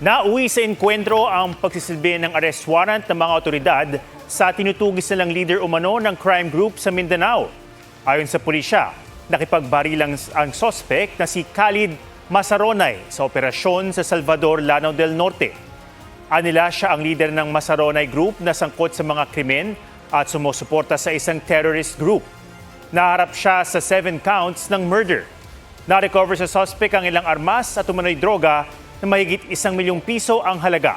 Nauwi sa enkwentro ang pagsisilbi ng arrest warrant ng mga otoridad sa tinutugis nilang leader umano ng crime group sa Mindanao. Ayon sa pulisya, nakipagbarilang ang sospek na si Khalid Masaronay sa operasyon sa Salvador, Lanao del Norte. Anila siya ang leader ng Masaronay Group na sangkot sa mga krimen at sumusuporta sa isang terrorist group. Naharap siya sa 7 counts ng murder. Na-recover sa suspect ang ilang armas at umano'y droga na mahigit 1 milyong piso ang halaga.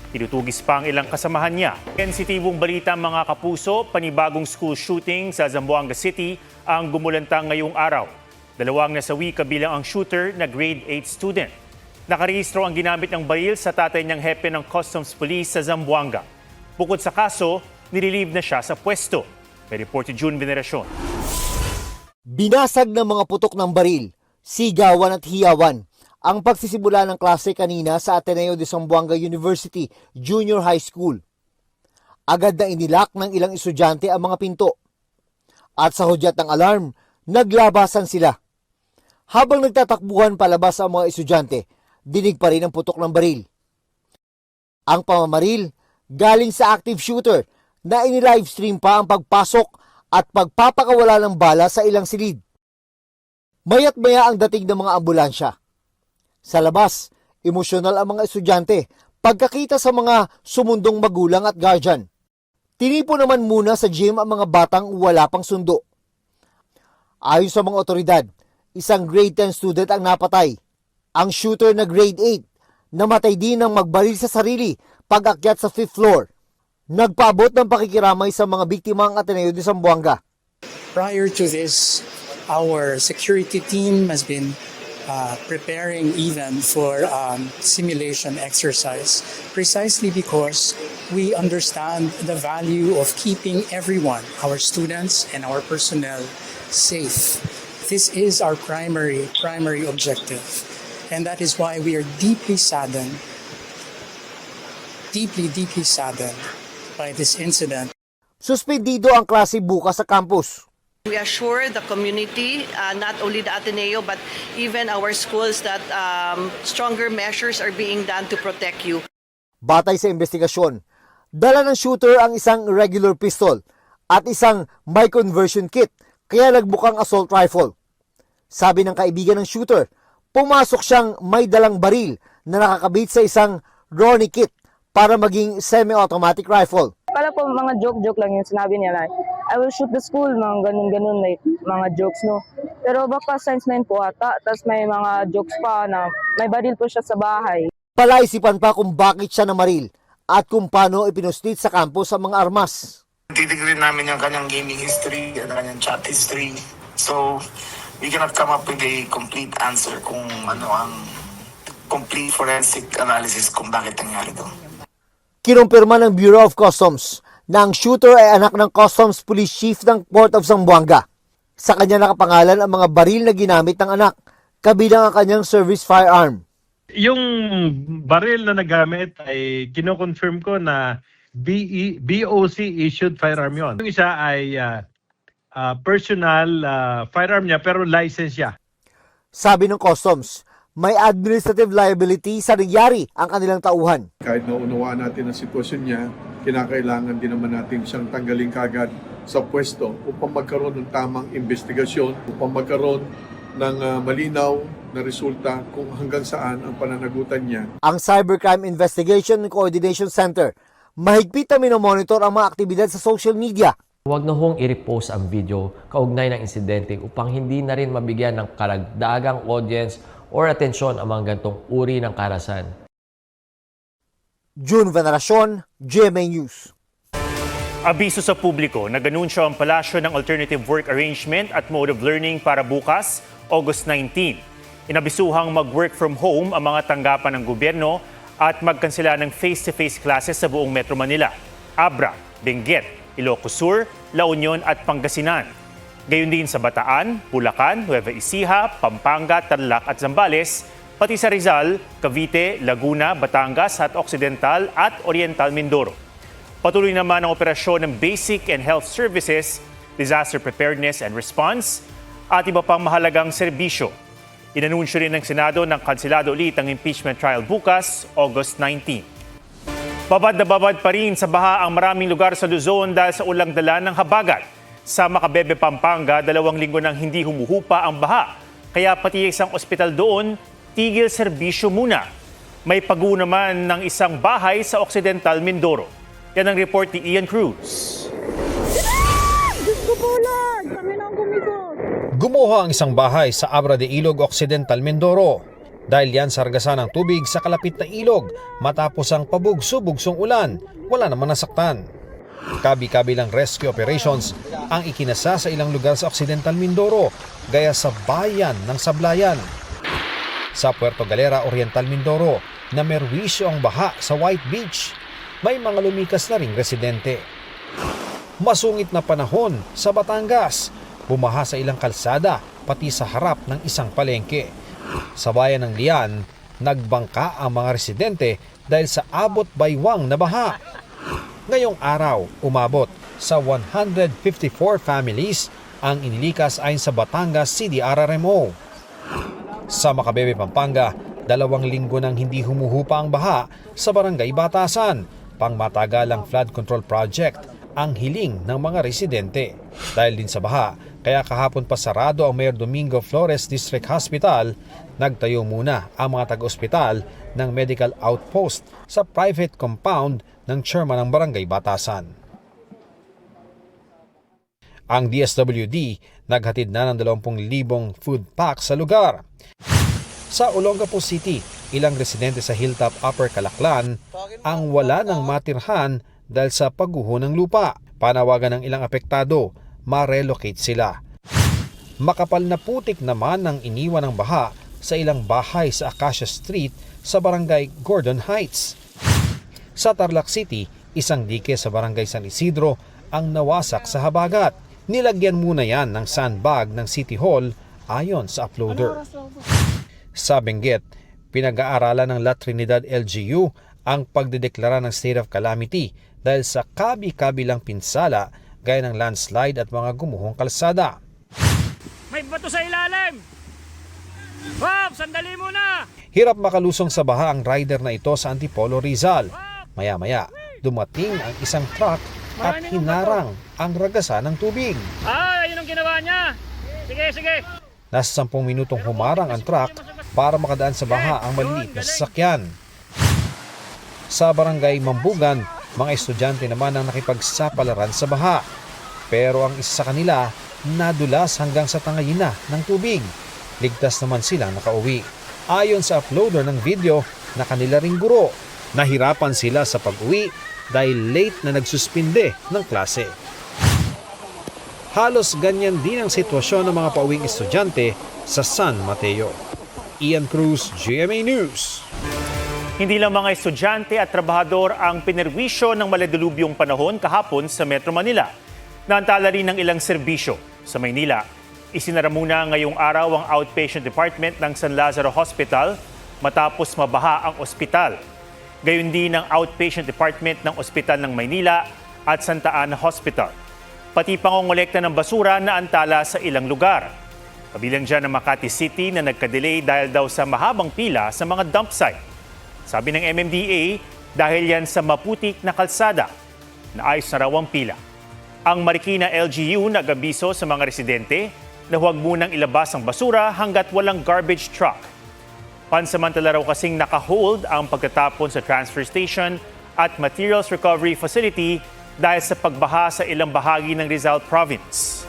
Tinutugis pa ang ilang kasamahan niya. Sensitibong balita mga kapuso, panibagong school shooting sa Zamboanga City ang gumulantang ngayong araw. 2 nasawi kabilang ang shooter na grade 8 student. Nakarehistro ang ginamit ng baril sa tatay niyang hepe ng Customs Police sa Zamboanga. Bukod sa kaso, nirelieve na siya sa pwesto. May report si June Veneracion. Binasag ng mga putok ng baril, sigawan at hiyawan ang pagsisimula ng klase kanina sa Ateneo de Zamboanga University Junior High School. Agad na inilak ng ilang estudyante ang mga pinto. At sa hudyat ng alarm, naglabasan sila. Habang nagtatakbuhan palabas ang mga estudyante, dinig pa rin ang putok ng baril. Ang pamamaril galing sa active shooter na inilivestream pa ang pagpasok at pagpapakawala ng bala sa ilang silid. Maya't maya ang dating ng mga ambulansya. Sa labas, emosyonal ang mga estudyante pagkakita sa mga sumundong magulang at guardian. Tinipo naman muna sa gym ang mga batang wala pang sundo. Ayon sa mga otoridad, isang grade 10 student ang napatay. Ang shooter na grade 8 namatay din ng magbaril sa sarili pag-akyat sa 5th floor. Nagpaabot ng pakikiramay sa mga biktima ang Ateneo de Zamboanga. Prior to this, our security team has been preparing even for simulation exercise precisely because we understand the value of keeping everyone, our students and our personnel, safe. This is our primary objective, and that is why we are deeply saddened by this incident. Suspendido ang klase bukas sa campus. We assure the community, not only the Ateneo, but even our schools that stronger measures are being done to protect you. Batay sa investigasyon, dala ng shooter ang isang regular pistol at isang may conversion kit, kaya nagbukang assault rifle. Sabi ng kaibigan ng shooter, pumasok siyang may dalang baril na nakakabit sa isang Ronnie kit para maging semi-automatic rifle. Pala po mga joke lang yung sinabi niya, like, I will shoot the school, mga ganun, like, mga jokes, no. Pero baka science man po ata, tapos may mga jokes pa na may baril po siya sa bahay. Palaisipan pa kung bakit siya namaril at kung paano ipinustit sa campus ang mga armas. Titignan namin yung kanyang gaming history, yung kanyang chat history. So, we cannot come up with a complete answer kung ano ang complete forensic analysis kung bakit nangyari ito. Kinumpirma ng Bureau of Customs na ang shooter ay anak ng Customs Police Chief ng Port of Zamboanga. Sa kanya nakapangalan ang mga baril na ginamit ng anak, kabilang ang kanyang service firearm. Yung baril na nagamit ay kino-confirm ko na BOC issued firearm yon. Yung isa ay personal firearm niya pero license siya. Sabi ng Customs, may administrative liability sa nangyari ang kanilang tauhan. Kahit naunawaan natin ang sitwasyon niya, kinakailangan din naman natin siyang tanggalin kagad sa pwesto upang magkaroon ng tamang investigasyon, upang magkaroon ng malinaw na resulta kung hanggang saan ang pananagutan niya. Ang Cybercrime Investigation and Coordination Center, mahigpit na minomonitor ang mga aktibidad sa social media. Huwag na hong i-repost ang video kaugnay ng insidente upang hindi na rin mabigyan ng karagdagang audience or atensyon ang mga gantong uri ng karahasan. June Veneracion, GMA News. Abiso sa publiko, nag-anunsyo ang Palasyo ng Alternative Work Arrangement at Mode of Learning para bukas, August 19. Inabisuhang mag-work from home ang mga tanggapan ng gobyerno at magkansela ng face-to-face classes sa buong Metro Manila, Abra, Benguet, Ilocos Sur, La Union at Pangasinan. Gayon din sa Bataan, Bulacan, Nueva Ecija, Pampanga, Tarlac at Zambales, pati sa Rizal, Cavite, Laguna, Batangas at Occidental at Oriental Mindoro. Patuloy naman ang operasyon ng Basic and Health Services, Disaster Preparedness and Response at iba pang mahalagang serbisyo. Inanunsyo rin ng Senado ng kansilado ulit ang impeachment trial bukas, August 19. Babad na babad pa rin sa baha ang maraming lugar sa Luzon dahil sa ulang dala ng habagat. Sa Macabebe, Pampanga, 2 linggo nang hindi humuhupa ang baha. Kaya pati isang ospital doon, tigil serbisyo muna. May pagu naman ng isang bahay sa Occidental Mindoro. Yan ang report ni Ian Cruz. Gumuho ang isang bahay sa Abra de Ilog, Occidental Mindoro. Dahil yan sa ragasan ng tubig sa kalapit na ilog matapos ang pabugso-bugsong ulan, wala naman nasaktan. Kabi-kabilang rescue operations ang ikinasa sa ilang lugar sa Occidental Mindoro, gaya sa bayan ng Sablayan. Sa Puerto Galera, Oriental Mindoro, na merwisyo ang baha sa White Beach. May mga lumikas na ring residente. Masungit na panahon sa Batangas. Bumaha sa ilang kalsada, pati sa harap ng isang palengke. Sa bayan ng Lian, nagbangka ang mga residente dahil sa abot baywang na baha. Ngayong araw, umabot sa 154 families ang inilikas ayon sa Batangas CDRRMO. Sa Macabebe, Pampanga, 2 linggo nang hindi humuhupa ang baha sa Barangay Batasan. Pangmatagalang flood control project ang hiling ng mga residente. Dahil din sa baha, kaya kahapon pa sarado ang Mayor Domingo Flores District Hospital, nagtayo muna ang mga taga-ospital ng medical outpost sa private compound ng chairman ng Barangay Batasan. Ang DSWD naghatid na ng 20,000 food packs sa lugar. Sa Olongapo City, ilang residente sa Hilltop Upper Calaklan ang wala ng matirhan dahil sa pagguho ng lupa. Panawagan ng ilang apektado, ma-relocate sila. Makapal na putik naman ang iniwan ng baha sa ilang bahay sa Acacia Street sa Barangay Gordon Heights. Sa Tarlac City, isang dike sa Barangay San Isidro ang nawasak sa habagat. Nilagyan muna yan ng sandbag ng City Hall ayon sa uploader. Sa Benguet, pinag-aaralan ng La Trinidad LGU ang pagdedeklara ng state of calamity dahil sa kabi-kabilang pinsala gaya ng landslide at mga gumuhong kalsada. May bato sa ilalim! Hop! Sandali muna! Hirap makalusong sa baha ang rider na ito sa Antipolo, Rizal. Maya-maya, dumating ang isang truck at hinarang ang ragasan ng tubig. Yun ang ginawa niya! Sige! Nasa 10 minutong humarang ang truck para makadaan sa baha ang maliliit na sasakyan. Sa Barangay Mambugan, mga estudyante naman ang nakipagsapalaran sa baha. Pero ang isa sa kanila nadulas hanggang sa tangayin na ng tubig. Ligtas naman silang nakauwi. Ayon sa uploader ng video na kanila ring guro, nahirapan sila sa pag-uwi dahil late na nagsuspinde ng klase. Halos ganyan din ang sitwasyon ng mga pauwing estudyante sa San Mateo. Ian Cruz, GMA News. Hindi lang mga estudyante at trabahador ang pinerwisyo ng maladilubyong panahon kahapon sa Metro Manila. Naantala rin ng ilang serbisyo. Sa Maynila, isinara muna ngayong araw ang outpatient department ng San Lazaro Hospital matapos mabaha ang ospital. Gayon din ang outpatient department ng Ospital ng Maynila at Santa Ana Hospital. Pati pangongolekta ng basura na antala sa ilang lugar. Kabilang dyan ang Makati City na nagka-delay dahil daw sa mahabang pila sa mga dump site. Sabi ng MMDA, dahil yan sa maputik na kalsada, naayos na raw ang pila. Ang Marikina LGU nag-abiso sa mga residente na huwag munang ilabas ang basura hanggat walang garbage truck. Pansamantala raw kasing naka-hold ang pagtatapon sa transfer station at materials recovery facility dahil sa pagbaha sa ilang bahagi ng Rizal Province.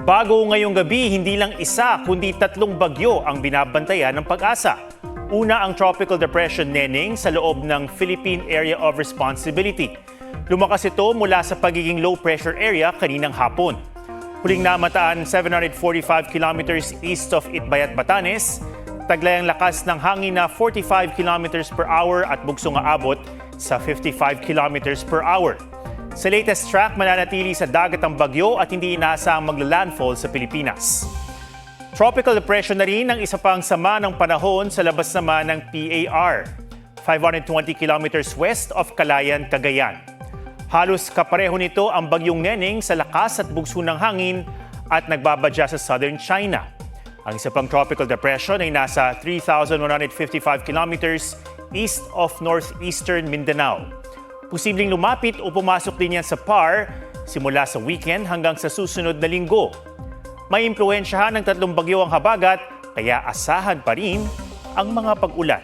Bago ngayong gabi, hindi lang isa kundi 3 bagyo ang binabantayan ng Pag-asa. Una ang Tropical Depression Neneng sa loob ng Philippine Area of Responsibility. Lumakas ito mula sa pagiging low pressure area kaninang hapon. Huling namataan 745 kilometers east of Itbayat, Batanes. Taglay ang lakas ng hangin na 45 kilometers per hour at bugsong aabot sa 55 kilometers per hour. Sa latest track, mananatili sa dagat ang bagyo at hindi inaasang magla-landfall sa Pilipinas. Tropical depression na rin ang isa pang sama ng panahon sa labas naman ng PAR, 520 kilometers west of Calayan, Cagayan. Halos kapareho nito ang bagyong Neneng sa lakas at bugso ng hangin at nagbabadya sa southern China. Ang isa pang tropical depression ay nasa 3,155 kilometers east of northeastern Mindanao. Posibleng lumapit o pumasok din yan sa PAR simula sa weekend hanggang sa susunod na linggo. May impluwensyahan ng 3 bagyo ang habagat, kaya asahan pa rin ang mga pag-ulan.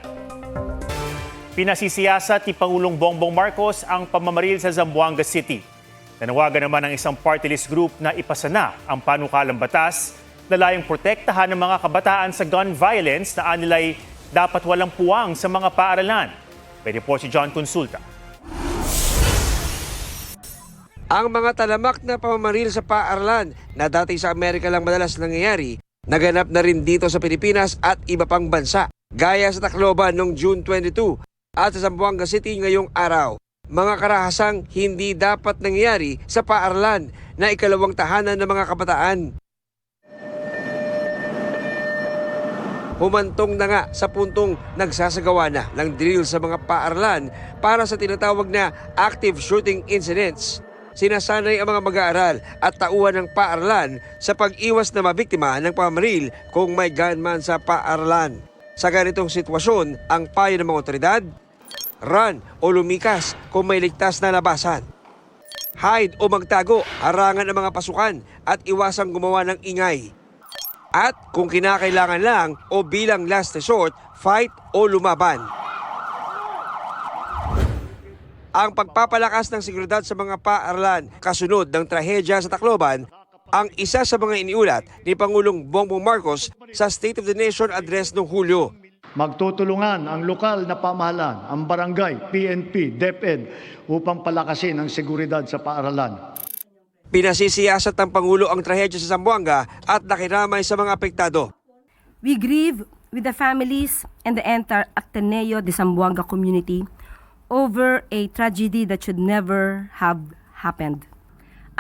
Pinasisiyasat ni Pangulong Bongbong Marcos ang pamamaril sa Zamboanga City. Nanawagan naman ng isang party list group na ipasa na ang panukalang batas na layong protektahan ng mga kabataan sa gun violence na anilay dapat walang puwang sa mga paaralan. May report si John Consulta. Ang mga talamak na pamamaril sa paaralan na dati sa Amerika lang madalas nangyayari, naganap na rin dito sa Pilipinas at iba pang bansa, gaya sa Tacloban noong June 22 at sa Zamboanga City ngayong araw. Mga karahasang hindi dapat nangyayari sa paaralan na ikalawang tahanan ng mga kabataan. Humantong na nga sa puntong nagsasagawa na ng drill sa mga paaralan para sa tinatawag na active shooting incidents. Sinasanay ang mga mag-aaral at tauhan ng paaralan sa pag-iwas na mabiktima ng pamamaril kung may gunman sa paaralan. Sa ganitong sitwasyon, ang payo ng mga otoridad, run o lumikas kung may ligtas na labasan. Hide o magtago, harangan ang mga pasukan at iwasang gumawa ng ingay. At kung kinakailangan lang o bilang last resort, fight o lumaban. Ang pagpapalakas ng seguridad sa mga paaralan kasunod ng trahedya sa Tacloban ang isa sa mga iniulat ni Pangulong Bongbong Marcos sa State of the Nation address noong Hulyo. Magtutulungan ang lokal na pamahalaan, ang barangay, PNP, DepEd upang palakasin ang seguridad sa paaralan. Pinasisiyasat ng Pangulo ang trahedya sa Zamboanga at nakiramay sa mga apektado. We grieve with the families and the entire Ateneo de Zamboanga community over a tragedy that should never have happened.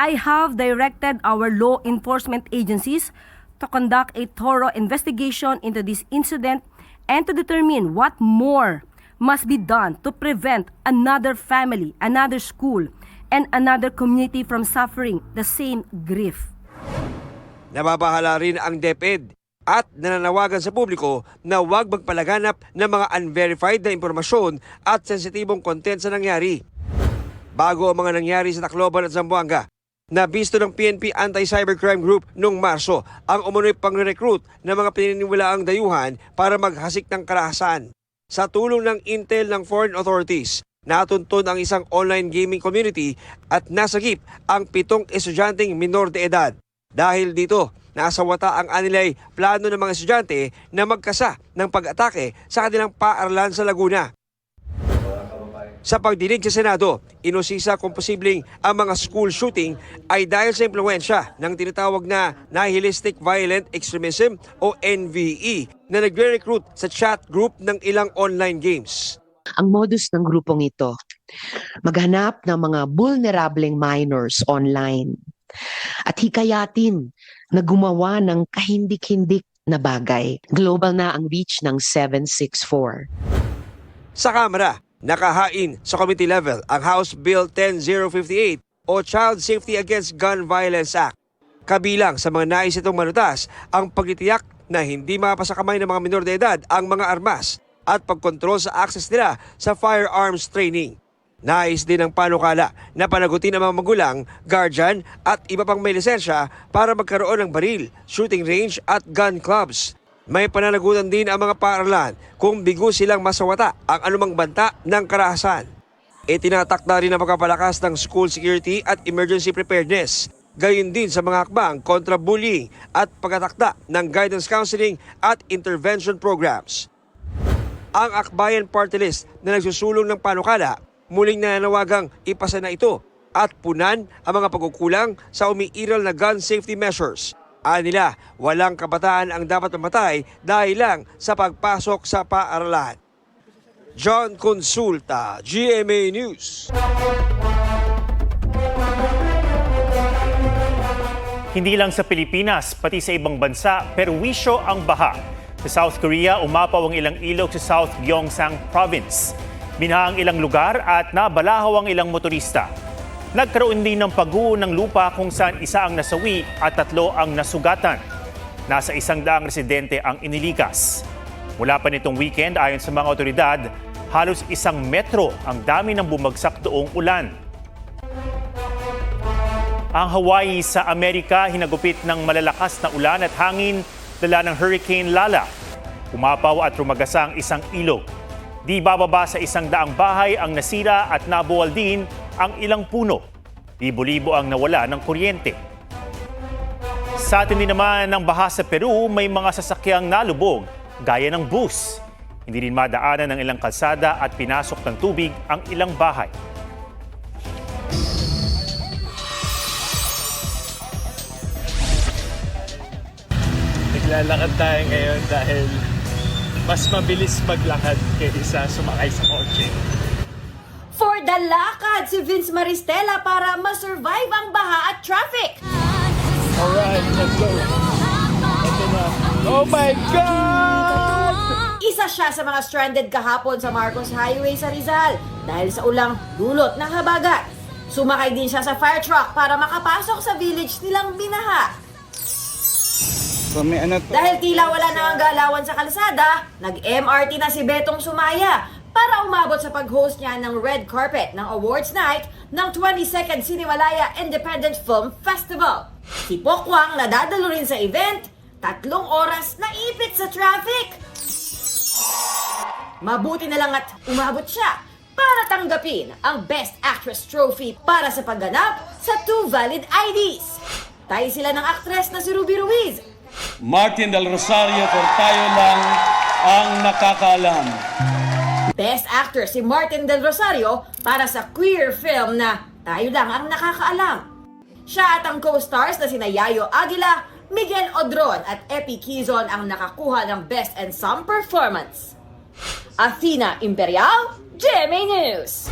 I have directed our law enforcement agencies to conduct a thorough investigation into this incident and to determine what more must be done to prevent another family, another school, and another community from suffering the same grief. Nababahala rin ang DepEd at nananawagan sa publiko na huwag magpalaganap ng mga unverified na impormasyon at sensitibong content sa nangyari. Bago ang mga nangyari sa Tacloban at Zamboanga, nabisto ng PNP Anti-Cybercrime Group noong Marso ang umunoy pang-recruit ng mga pininiwalaang dayuhan para maghasik ng karahasan. Sa tulong ng intel ng foreign authorities, natuntun ang isang online gaming community at nasagip ang 7 estudyanteng minor de edad. Dahil dito, nasa wata ang anilay plano ng mga estudyante na magkasa ng pag-atake sa kanilang paaralan sa Laguna. Sa pagdinig sa Senado, inusisa kung posibleng ang mga school shooting ay dahil sa impluwensya ng tinatawag na Nihilistic Violent Extremism o NVE na nagre-recruit sa chat group ng ilang online games. Ang modus ng grupong ito, maghanap ng mga vulnerableng minors online at hikayatin na gumawa ng kahindik-hindik na bagay. Global na ang reach ng 764. Sa Kamara, nakahain sa committee level ang House Bill 10058 o Child Safety Against Gun Violence Act. Kabilang sa mga nais itong manutas ang pagtitiyak na hindi mapasakamay ng mga minor de edad ang mga armas at pagkontrol sa access nila sa firearms training. Nais din ng panukala na panagutin ang mga magulang, guardian at iba pang may lisensya para magkaroon ng baril, shooting range at gun clubs. May pananagutan din ang mga paaralan kung bigo silang masawata ang anumang banta ng karahasan. Itinatakda rin ang pagpapalakas ng school security at emergency preparedness. Gayon din sa mga hakbang kontra bullying at pagtatakda ng guidance counseling at intervention programs. Ang Akbayan Party List na nagsusulong ng panukala muling nananawagang ipasa na ito at punan ang mga pagkukulang sa umiiral na gun safety measures. Anila, walang kabataan ang dapat mamatay dahil lang sa pagpasok sa paaralan. John Consulta, GMA News. Hindi lang sa Pilipinas, pati sa ibang bansa, perwisyo ang baha. Sa South Korea, umapaw ang ilang ilog sa South Gyeongsang Province. Binaha ang ilang lugar at nabalahaw ang ilang motorista. Nagkaroon din ng pagguho ng lupa kung saan isa ang nasawi at 3 ang nasugatan. Nasa 100 residente ang inilikas. Mula pa nitong weekend, ayon sa mga otoridad, halos 1 metro ang dami ng bumagsak doong ulan. Ang Hawaii sa Amerika hinagupit ng malalakas na ulan at hangin dala ng Hurricane Lala. Umapaw at rumagasang isang ilog. Di bababa sa 100 bahay ang nasira at nabuwal din ang ilang puno. Libo-libo ang nawala ng kuryente. Sa atin din naman ng baha sa Peru, may mga sasakyang nalubog gaya ng bus. Hindi rin madaanan ng ilang kalsada at pinasok ng tubig ang ilang bahay. Naglalakad tayo ngayon dahil mas mabilis maglakad kaysa sumakay sa kotse. For the lakad si Vince Maristela para ma-survive ang baha at traffic. Alright, let's go. Ito na. Oh my God! Isa siya sa mga stranded kahapon sa Marcos Highway sa Rizal dahil sa ulang dulot ng habagat. Sumakay din siya sa fire truck para makapasok sa village nilang binaha. Dahil tila wala na ang galawan sa kalsada, nag-MRT na si Betong Sumaya para umabot sa pag-host niya ng red carpet ng awards night ng 22nd Cinemalaya Independent Film Festival. Si Pokwang nadadalo rin sa event, 3 oras na ipit sa traffic. Mabuti na lang at umabot siya para tanggapin ang Best Actress Trophy para sa pagganap sa 2 valid IDs. Tayo sila ng aktres na si Ruby Ruiz. Martin Del Rosario for Tayo Lang ang Nakakaalam. Best Actor si Martin Del Rosario para sa queer film na Tayo Lang ang Nakakaalam. Siya at ang co-stars na sina Yayo Aguila, Miguel Odron at Epi Quizon ang nakakuha ng Best Ensemble Performance. Athena Imperial, GMA News.